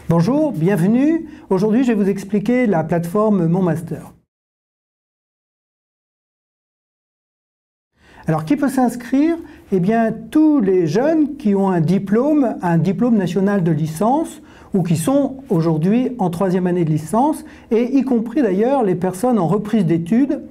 Bonjour, bienvenue. Aujourd'hui, je vais vous expliquer la plateforme Mon Master. Alors, qui peut s'inscrire? Eh bien, tous les jeunes qui ont un diplôme national de licence ou qui sont aujourd'hui en 3e année de licence, et y compris d'ailleurs les personnes en reprise d'études,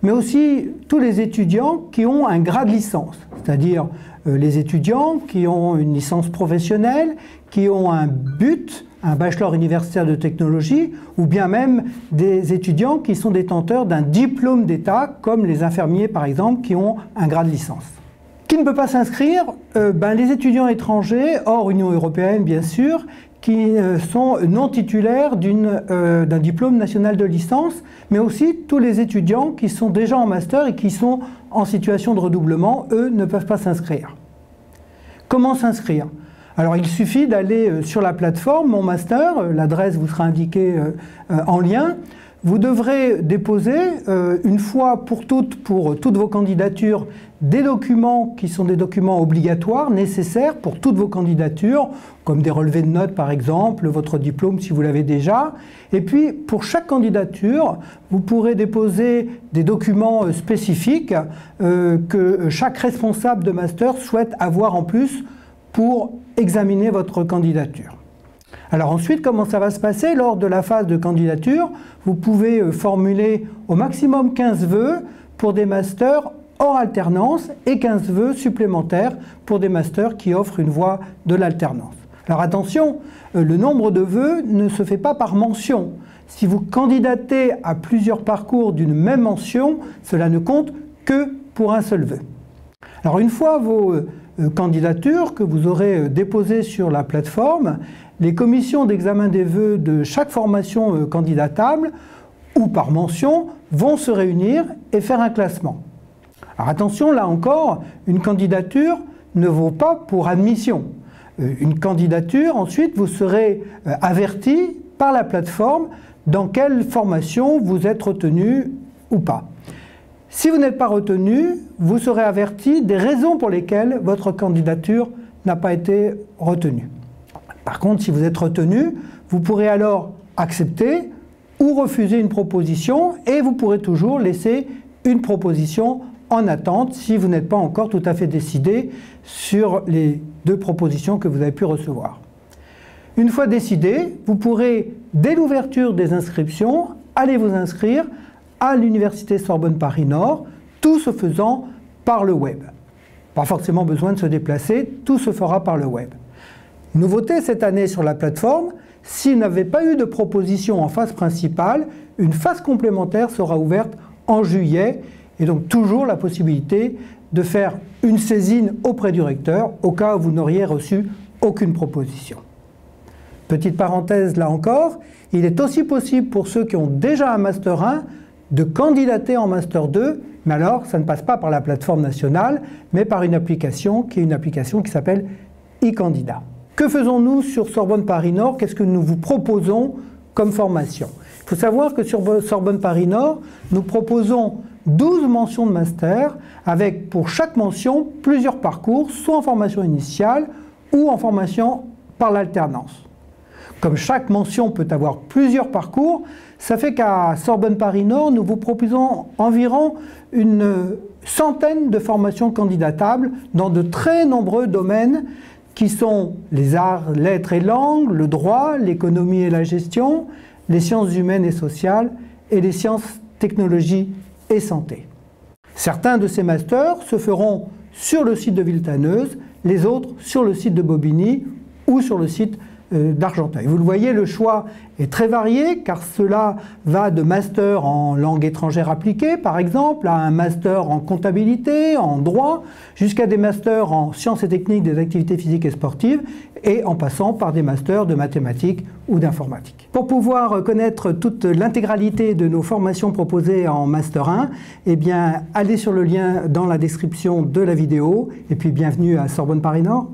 mais aussi tous les étudiants qui ont un grade licence, c'est-à-dire les étudiants qui ont une licence professionnelle, qui ont un but, un bachelor universitaire de technologie, ou bien même des étudiants qui sont détenteurs d'un diplôme d'État, comme les infirmiers par exemple, qui ont un grade licence. Qui ne peut pas s'inscrire? Les étudiants étrangers, hors Union européenne bien sûr, qui sont non titulaires d'un diplôme national de licence, mais aussi tous les étudiants qui sont déjà en master et qui sont en situation de redoublement, eux ne peuvent pas s'inscrire. Comment s'inscrire? Alors il suffit d'aller sur la plateforme Mon Master, l'adresse vous sera indiquée en lien. Vous devrez déposer une fois pour toutes vos candidatures des documents qui sont des documents obligatoires, nécessaires pour toutes vos candidatures, comme des relevés de notes par exemple, votre diplôme si vous l'avez déjà. Et puis pour chaque candidature, vous pourrez déposer des documents spécifiques que chaque responsable de master souhaite avoir en plus pour examiner votre candidature. Alors ensuite, comment ça va se passer? Lors de la phase de candidature, vous pouvez formuler au maximum 15 vœux pour des masters hors alternance et 15 vœux supplémentaires pour des masters qui offrent une voie de l'alternance. Alors attention, le nombre de vœux ne se fait pas par mention. Si vous candidatez à plusieurs parcours d'une même mention, cela ne compte que pour un seul vœu. Alors une fois vos candidatures que vous aurez déposées sur la plateforme, les commissions d'examen des vœux de chaque formation candidatable ou par mention vont se réunir et faire un classement. Alors attention, là encore, une candidature ne vaut pas pour admission. Une candidature, ensuite, vous serez averti par la plateforme dans quelle formation vous êtes retenu ou pas. Si vous n'êtes pas retenu, vous serez averti des raisons pour lesquelles votre candidature n'a pas été retenue. Par contre, si vous êtes retenu, vous pourrez alors accepter ou refuser une proposition et vous pourrez toujours laisser une proposition en attente si vous n'êtes pas encore tout à fait décidé sur les 2 propositions que vous avez pu recevoir. Une fois décidé, vous pourrez, dès l'ouverture des inscriptions, aller vous inscrire à l'Université Sorbonne Paris Nord, tout se faisant par le web. Pas forcément besoin de se déplacer, tout se fera par le web. Nouveauté cette année sur la plateforme, s'il n'y avait pas eu de proposition en phase principale, une phase complémentaire sera ouverte en juillet, et donc toujours la possibilité de faire une saisine auprès du recteur au cas où vous n'auriez reçu aucune proposition. Petite parenthèse là encore, il est aussi possible pour ceux qui ont déjà un Master 1 de candidater en Master 2, mais alors ça ne passe pas par la plateforme nationale, mais par une application qui s'appelle e-Candidat. Que faisons-nous sur Sorbonne Paris Nord? Qu'est-ce que nous vous proposons comme formation? Il faut savoir que sur Sorbonne Paris Nord, nous proposons 12 mentions de master avec pour chaque mention plusieurs parcours, soit en formation initiale ou en formation par l'alternance. Comme chaque mention peut avoir plusieurs parcours, ça fait qu'à Sorbonne Paris Nord, nous vous proposons environ une centaine de formations candidatables dans de très nombreux domaines qui sont les arts, lettres et langues, le droit, l'économie et la gestion, les sciences humaines et sociales et les sciences, technologies et santé. Certains de ces masters se feront sur le site de Villetaneuse, les autres sur le site de Bobigny ou sur le site d'Argenteuil. Vous le voyez, le choix est très varié car cela va de master en langue étrangère appliquée par exemple à un master en comptabilité, en droit, jusqu'à des masters en sciences et techniques des activités physiques et sportives et en passant par des masters de mathématiques ou d'informatique. Pour pouvoir connaître toute l'intégralité de nos formations proposées en Master 1, eh bien, allez sur le lien dans la description de la vidéo et puis bienvenue à Sorbonne Paris Nord.